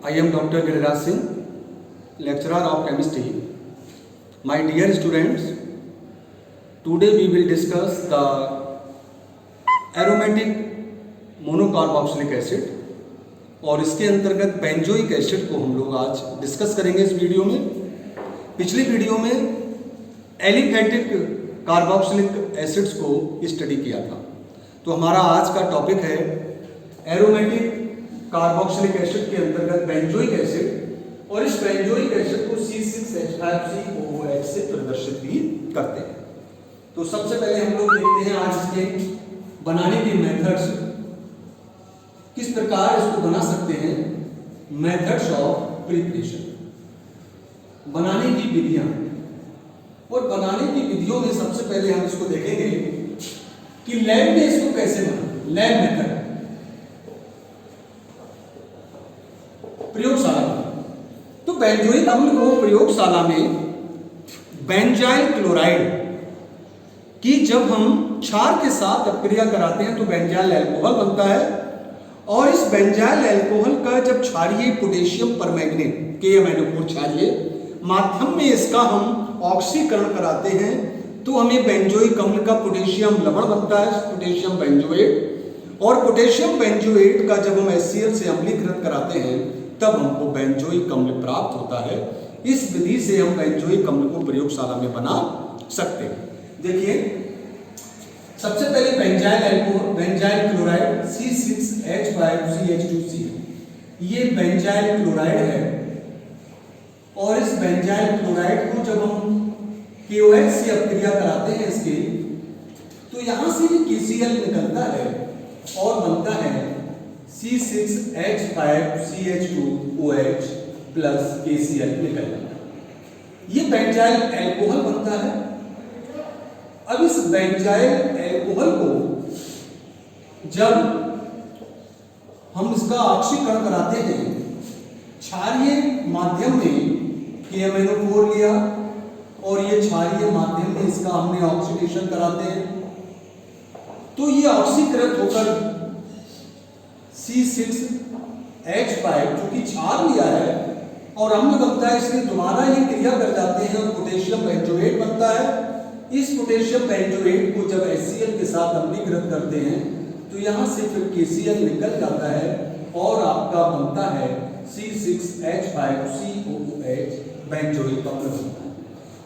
I am Dr. Giriraj Singh, lecturer of chemistry. My dear students, today we will discuss the aromatic monocarboxylic acid और इसके अंतर्गत benzoic acid को हम लोग आज डिस्कस करेंगे इस वीडियो में। पिछली वीडियो में एलिफेटिक कार्बोक्सिलिक एसिड्स को स्टडी किया था, तो हमारा आज का टॉपिक है एरोमेटिक कार्बोक्सिलिक एसिड के अंतर्गत बेंजोइक एसिड, और इस बेंजोइक एसिड को C6H5COOH से प्रदर्शित भी करते हैं। तो सबसे पहले हम लोग देखते हैं आज इसके बनाने के मेथड्स, किस प्रकार इसको बना सकते हैं। मेथड्स ऑफ प्रिपरेशन, बनाने की विधियां, और बनाने की विधियों में सबसे पहले हम इसको देखेंगे कि लैब में इसको कैसे बना। लैब मेथड, प्रयोगशाला में, तो बेंजोइक अम्ल को प्रयोगशाला में बेंजाइल क्लोराइड की जब हम क्षार के साथ अपक्रिया कराते हैं तो बेंजाइल अल्कोहल बनता है, और इस बेंजाइल अल्कोहल का जब क्षारीय पोटेशियम परमैंगनेट KMnO4 क्षारीय माध्यम में इसका हम ऑक्सीकरण कराते हैं तो हमें बेंजोइक अम्ल का पोटेशियम लवण बनता है, पोटेशियम बेंजोएट। और पोटेशियम बेंजोएट का जब हम HCl से अम्लीकृत कराते हैं तब हमको बेंजोइक अम्ल प्राप्त होता है। इस विधि से हम बेंजोइक अम्ल को प्रयोगशाला में बना सकते हैं। देखिए, सबसे पहले बेंजाइल क्लोराइड C6H5CH2C, ये बेंजाइल क्लोराइड है, और इस बेंजाइल क्लोराइड को जब हम KOH से अपक्रिया कराते हैं इसके, तो यहां से KCl निकलता है और बनता है C6H5CH2OH प्लस KCl निकलता है। ये बेंजाइल अल्कोहल बनता है। अब इस बेंजाइल अल्कोहल को जब हम इसका ऑक्सीकरण कराते हैं क्षारीय माध्यम में, KMnO4 लिया और ये क्षारीय माध्यम में इसका हमने ऑक्सीडेशन कराते हैं, तो ये ऑक्सीकृत होकर C6H5 जो कि क्षार लिया है और अम्ल बनता है, इसलिए दोबारा ये क्रिया कर जाते हैं और पोटेशियम बेंजोएट बनता है। इस पोटेशियम बेंजोएट को जब HCl के साथ अम्लीकृत करते हैं तो यहां से फिर KCl निकल जाता है और आपका बनता है C6H5COOH बेंजोइक अम्ल बनता है।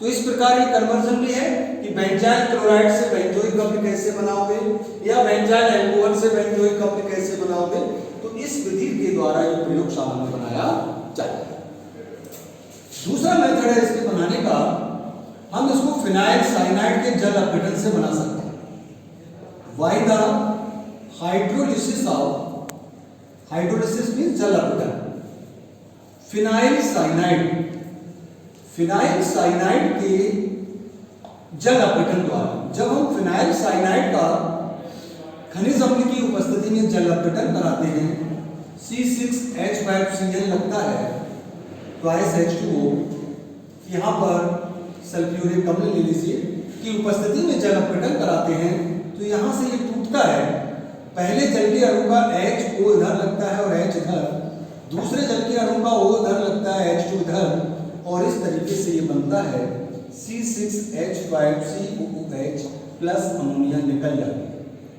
तो इस प्रकार ये कन्वर्जन भी है कि बेंजाइल क्लोराइड से बेंजोइक अम्ल कैसे बनाओगे या बेंजाइल अल्कोहल से बेंजोइक अम्ल कैसे बनाओगे, तो इस विधि के द्वारा ये प्रयोगशाला में बनाया जाता है। दूसरा मेथड है इसके बनाने का, हम इसको फिनाइल साइनाइड के जल अपघटन से बना सकते हैं। By the hydrolysis of, hydrolysis means जल अपघटन, फिनाइल साइनाइड के जल अपघटन द्वारा। जब हम फिनाइल साइनाइड का खनिज अम्ल की उपस्थिति में जल अपघटन कराते हैं, C6H5Cl लगता है, ट्वाइस H2O, यहाँ पर सल्फ्यूरिक अम्ल ले लीजिए, की उपस्थिति में जल अपघटन कराते हैं तो यहाँ से ये टूटता है। पहले जल के अणु का HO इधर लगता है और H इधर, दूसरे जल के अणु का O इधर लगता है, H2 इधर, और इस तरीके से ये बनता है C6H5COOH प्लस अमोनिया निकल जाती है।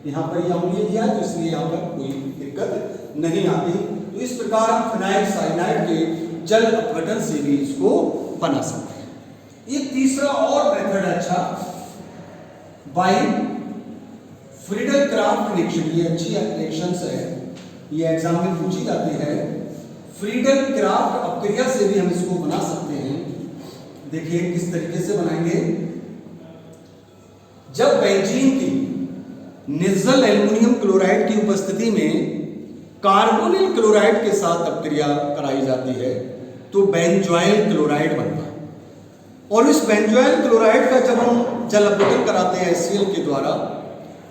यहाँ पर ये अम्लीय दिया तो इसलिए यहाँ पर कोई दिक्कत नहीं आती। तो इस प्रकार हम फिनाइल साइनाइड के जल अपघटन से भी इसको बना सकते हैं। एक तीसरा और मेथड अच्छा, बाय फ्रीडल क्राफ्ट रिएक्शन। ये अच्छी रिएक्शंस है, ये एग्जाम में पूछी जाती है। फ्रीडल क्राफ्ट अपक्रिया से भी हम इसको बना सकते हैं। देखिए किस तरीके से बनाएंगे। जब बेंजीन की निर्जल एल्युमिनियम क्लोराइड की उपस्थिति में कार्बोनिल क्लोराइड के साथ अपक्रिया कराई जाती है तो बेंजोइल क्लोराइड बनता है, और इस बेंजोइल क्लोराइड का जब हम जल अपघटन कराते हैं HCl के द्वारा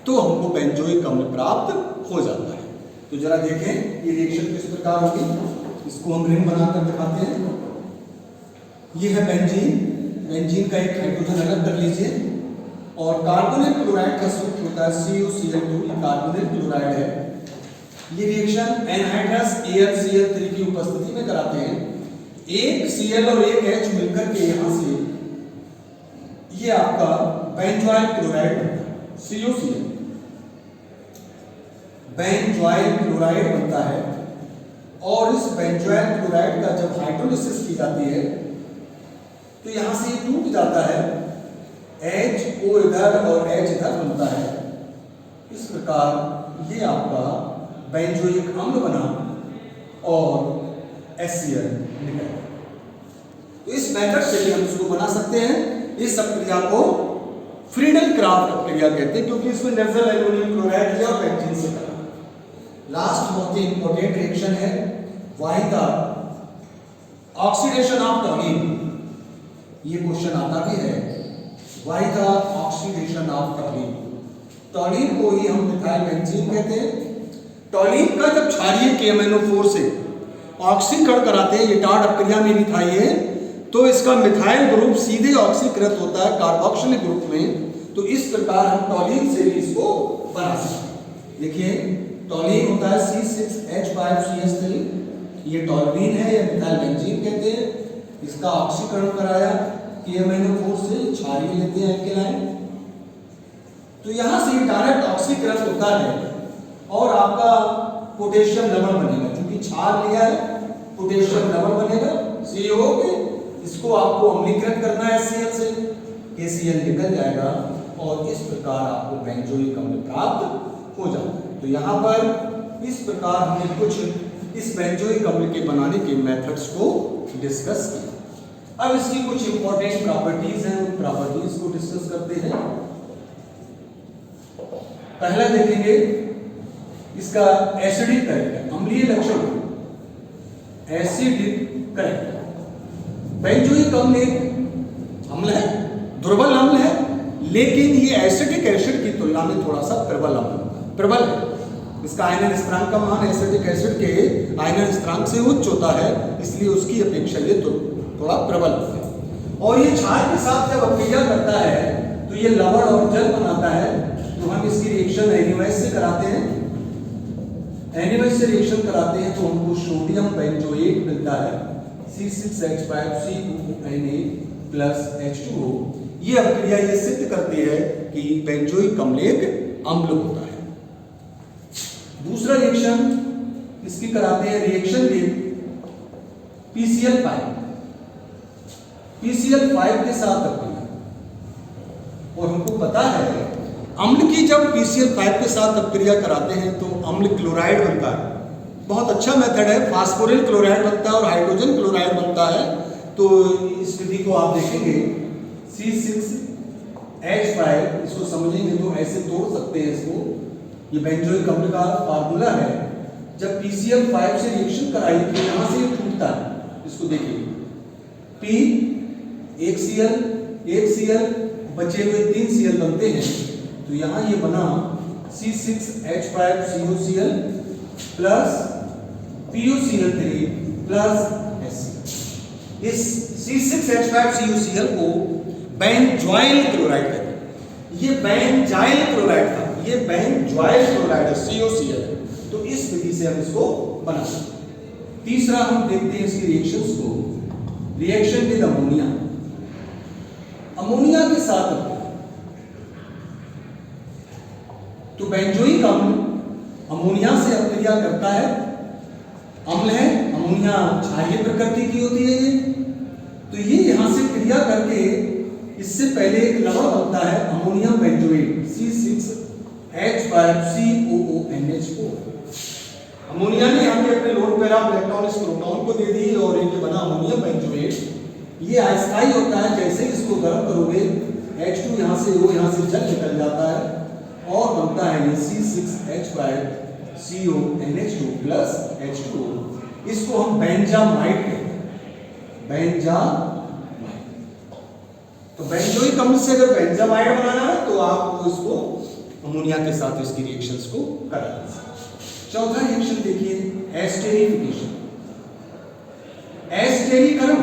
तो हमको बेंजोइक अम्ल प्राप्त हो जाता है। तो जरा देखें ये रिएक्शन किस प्रकार होगी। इसको हम रिंग बनाकर दिखाते हैं। ये है बेंजीन का एक हाइड्रोजन अलग कर लीजिए, और कार्बोनिल क्लोराइड का सूत्र होता है CuCl2, कार्बोनिल क्लोराइड है। ये रिएक्शन एनहाइड्रस AlCl3 की उपस्थिति में कराते हैं। एक Cl और एक H मिलकर के यहां से ये आपका benzoyl chloride CuCl benzoyl chloride बनता है। और इस बेंजोइल क्लोराइड का जब हाइड्रोलिसिस की जाती है तो यहां से ये टूट जाता है, HO इधर और H इधर बनता है। इस प्रकार ये आपका बेंजोइक अम्ल बना और HCl निकला। तो इस मेथड से भी हम इसको बना सकते हैं। इस प्रक्रिया को फ्रीडल क्राफ्ट प्रक्रिया कहते हैं, क्योंकि इसमें नेचुरल एल्युमिनियम क्लोराइड लिया और बेंजीन से करा। लास्ट बहुत ही इंपॉर्टेंट रिएक्शन है वाई का ऑक्सीडेशन ऑफ टॉलिन। ये क्वेश्चन आता भी है, वाई का ऑक्सीडेशन ऑफ टॉलिन। टॉलिन को ही हम मिथाइल बेंजीन कहते हैं। टॉलिन का जब क्षारीय KMnO4 से ऑक्सीकरण कराते हैं, ये टाड अपक्रिया में लिखाई है, तो इसका मिथाइल ग्रुप सीधे ऑक्सीकृत होता है कार्बोक्सिलिक ग्रुप में। तो इस प्रकार हम टॉलिन से भी इसको बना सकते हैं। देखिए टॉलिन होता है C6H5CH3, ये टॉल्यूइन है या मिथाइल बेंजीन कहते हैं। इसका ऑक्सीकरण कराया KMnO4 से, क्षारीय लेते हैं एल्केलाइन। तो यहां से डायरेक्ट ऑक्सीकृत होता है और आपका पोटेशियम लवण बनेगा। क्योंकि क्षार लिया है, पोटेशियम लवण बनेगा CO के। इसको आपको अम्लीकृत करना है HCl से, KCl निकल जाएगा और इस प्रकार आपको बेंजोइक अम्ल प्राप्त हो जाता है। तो यहाँ पर इस प्रकार हमने कुछ इस बेंजोइक अम्ल के बनाने के मेथड्स को डिस्कस किया। अब इसकी कुछ इंपॉर्टेंट प्रॉपर्टीज हैं, उन प्रॉपर्टीज को डिस्कस करते हैं। पहला देखेंगे इसका एसिडिक कैरेक्टर, अम्लीय लक्षण, एसिडिक कैरेक्टर। बेंजोइक अम्ल एक अम्ल है, दुर्बल अम्ल है, लेकिन ये एसिडिक एसिड की तुलना में थोड़ा सा प्रबल है। इसका आयनन स्थिरांक का मान एसिडिक एसिड के आयनन स्थिरांक से उच्च होता है, इसलिए उसकी अपेक्षा ये थोड़ा प्रबल है। और ये क्षार के साथ जब अपक्रिया करता है तो ये लवण और जल बनाता है। तो हम इसकी रिएक्शन NaOH से कराते हैं। NaOH से रिएक्शन कराते हैं तो हमको सोडियम बेंजोएट मिलता है, C6H5COONA प्लस H2O। ये अपक्रिया ये सिद्ध करती है कि बेंजोइक अम्ल एक अम्ल होता है। दूसरा रिएक्शन इसकी कराते हैं, रिएक्शन विद PCl5 के साथ अपक्रिया। और हमको पता है अम्ल की जब PCl5 के साथ अपक्रिया कराते हैं तो अम्ल क्लोराइड बनता है। बहुत अच्छा मेथड है, फास्फोरिल क्लोराइड बनता है और हाइड्रोजन क्लोराइड बनता है। तो इस विधि को आप देखेंगे C6H5, इसको समझेंगे तो ऐसे तोड़ सकते हैं इसको। ये बेंजोइक अम्ल का फार्मूला है। जब PCl5 से रिएक्शन कराई तो यहां से ये टूटता है। इसको देखिए, P एक Cl बचे हुए 3 Cl बनते हैं। तो यहां ये बना C6H5CuCl plus PuCl3 plus HCl। इस C6H5CuCl को बेंजोइल क्लोराइड कहते हैं। ये बेंजाइल क्लोराइड था, ये बेंजोइल क्लोराइड है, CuCl। तो इस विधि से हम इसको बना सकते हैं। तीसरा हम देखते हैं इसकी रिएक्शंस को, रिएक्शन विद अमोनिया। अमोनिया के साथ तो बेंजोइक अम्ल अमोनिया से अपक्रिया करता है। अम्ल है, अमोनिया क्षारीय प्रकृति की होती है ये। तो ये यहां से क्रिया करके इससे पहले एक लवण बनता है अमोनियम बेंजोएट, C6H5COONH4। अमोनिया ने यहाँ पे अपने लोन पैरा इलेक्ट्रॉन इस प्रोटॉन को दे दी और ये बना अमोनियम बेंजोएट। ये अस्थायी होता है, जैसे ही इसको गर्म करोगे H2 यहाँ से O यहाँ से जल निकल जाता है और बनता है ये C6H5CONH2 प्लस H2O। इसको हम बेंजामाइड कहते हैं, बेंजामाइड। तो बेंजोइक अम्ल से अगर बेंजामाइड बनाना है तो आप इसको अमोनिया के साथ इसकी रिएक्शंस को करा सकते। चौथा रिएक्शन देखिए, एस्टेरिफिकेशन, एस्टेरीकरण।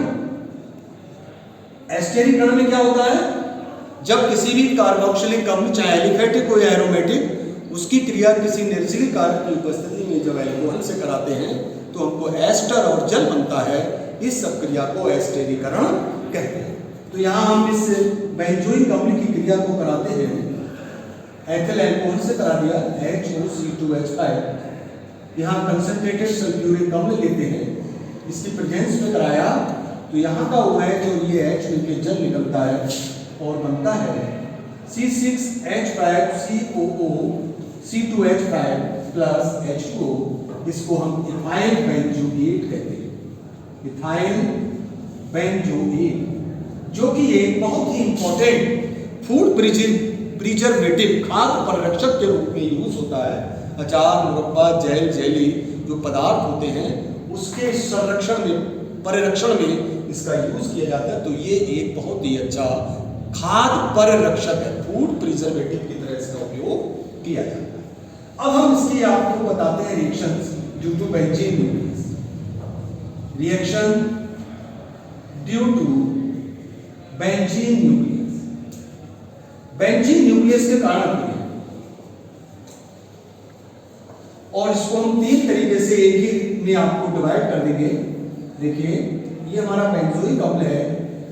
एस्टेरीकरण में क्या होता है, जब किसी भी कार्बोक्सिलिक अम्ल चाहे एलिफेटिक हो या एरोमेटिक उसकी क्रिया किसी निर्जलीय कारक की उपस्थिति में जब एल्कोहल से कराते हैं तो हमको एस्टर और जल बनता है, इस सब क्रिया को एस्टेरीकरण कहते हैं। तो यहाँ हम इस बेंजोइक अम्ल की क्रिया को कराते हैं, एथिल अल्कोहल से करा दिया HOC2H5, यहाँ कंसंट्रेटेड सल्फ्यूरिक अम्ल लेते हैं, इसकी प्रेजेंस में कराया तो यहाँ का OH और ये H मिलकर जल निकलता है और बनता है C6H5COO C2H5 प्लस H2O। इसको हम इथाइल बेंजोएट कहते हैं, इथाइल बेंजोएट, जो कि एक बहुत ही इंपॉर्टेंट फूड प्रिजर्वेटिव, खाद्य परिरक्षक के रूप में यूज होता है। अचार, मुरब्बा, जेल, जेली जो पदार्थ होते हैं उसके संरक्षण में, परिरक्षण में इसका यूज किया जाता है। तो ये एक बहुत ही अच्छा खाद्य परिरक्षक है, फूड प्रिजर्वेटिव की तरह इसका उपयोग किया जाता है। अब हम इसकी आपको बताते हैं reactions due to benzene nucleus. Reaction due to benzene nucleus, benzene nucleus के कारण होते हैं और इसको हम तीन तरीके से एक ही में आपको डिवाइड कर देंगे। देखिए ये हमारा बेंजोइक अम्ल है,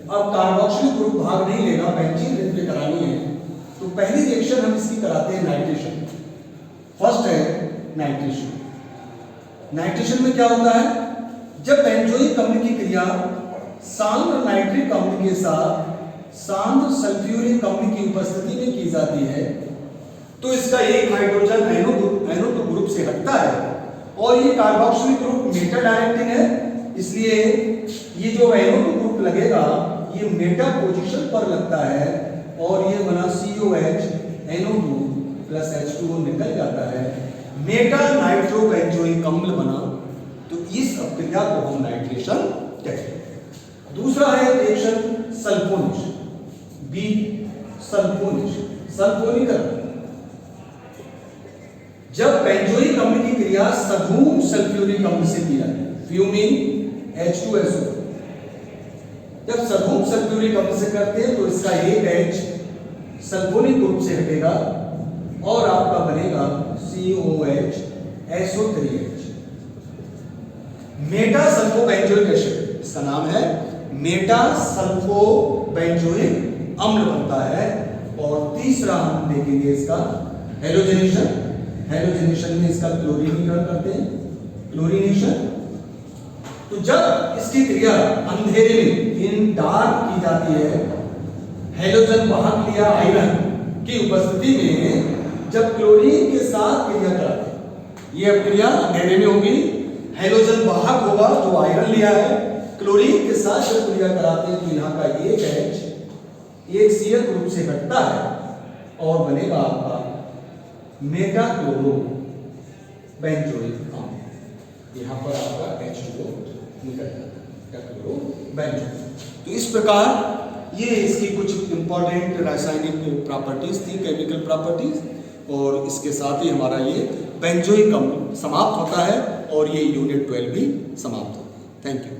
अब कार्बोक्सिलिक ग्रुप भाग नहीं लेगा, बेंजीन रिंग पे करानी है। तो पहली रिएक्शन हम इसकी कराते हैं नाइट्रेशन। फर्स्ट है नाइट्रेशन। नाइट्रेशन में क्या होता है, जब बेंजोइक अम्ल की क्रिया सांद्र नाइट्रिक अम्ल के साथ सांद्र सल्फ्यूरिक अम्ल की उपस्थिति में की जाती है तो इसका एक हाइड्रोजन NO2 ग्रुप से हटता है और ये कार्बोक्सिलिक ग्रुप मेटा डायरेक्टिंग है, इसलिए ये जो NO2 ग्रुप लगेगा ये मेटा पोजीशन पर लगता है और ये बना COH NO2 प्लस H2O निकल जाता है, मेटा नाइट्रो बेंजोइक अम्ल बना। तो इस अभिक्रिया को हम नाइट्रेशन कहते हैं। दूसरा है रिएक्शन सल्फोनेशन, बी सल्फोनेशन, सल्फोनीकरण। जब बेंजोइक अम्ल की क्रिया सघूम सल्फ्यूरिक अम्ल से की जाती है, फ्यूमिंग H2SO, जब सघूम सल्फ्यूरिक अम्ल से करते हैं तो इसका एक H सल्फोनिक ग्रुप से हटेगा और आपका बनेगा COH SO3H। Meta sulpho benzoic acid, इसका नाम है मेटा सल्फो बेंजोइक अम्ल बनता है। और तीसरा हम देखेंगे इसका हेलोजनेशन। हेलोजनेशन में इसका क्लोरीनीकरण करते हैं, क्लोरीनेशन। तो जब इसकी क्रिया अंधेरे में इन डार्क की जाती है, हेलोजन वाहक लिया आयरन की उपस्थिति में जब क्लोरीन के साथ क्रिया कराते हैं, ये अब क्रिया अंधेरे में होगी, हेलोजन वाहक होगा जो आयरन लिया है, क्लोरीन के साथ जब क्रिया कराते हैं तो यहाँ का एक H एक Cl ग्रुप से हटता है और बनेगा आपका मेटा क्लोरो बेंजोइक अम्ल। यहाँ पर आपका H2O निकल जाता है, क्लोरो बेंजोइक। तो इस प्रकार ये इसकी कुछ इंपॉर्टेंट रासायनिक प्रॉपर्टीज थी, केमिकल प्रॉपर्टीज, और इसके साथ ही हमारा ये बेंजोइक अम्ल समाप्त होता है और ये यूनिट 12 भी समाप्त होता है। Thank you.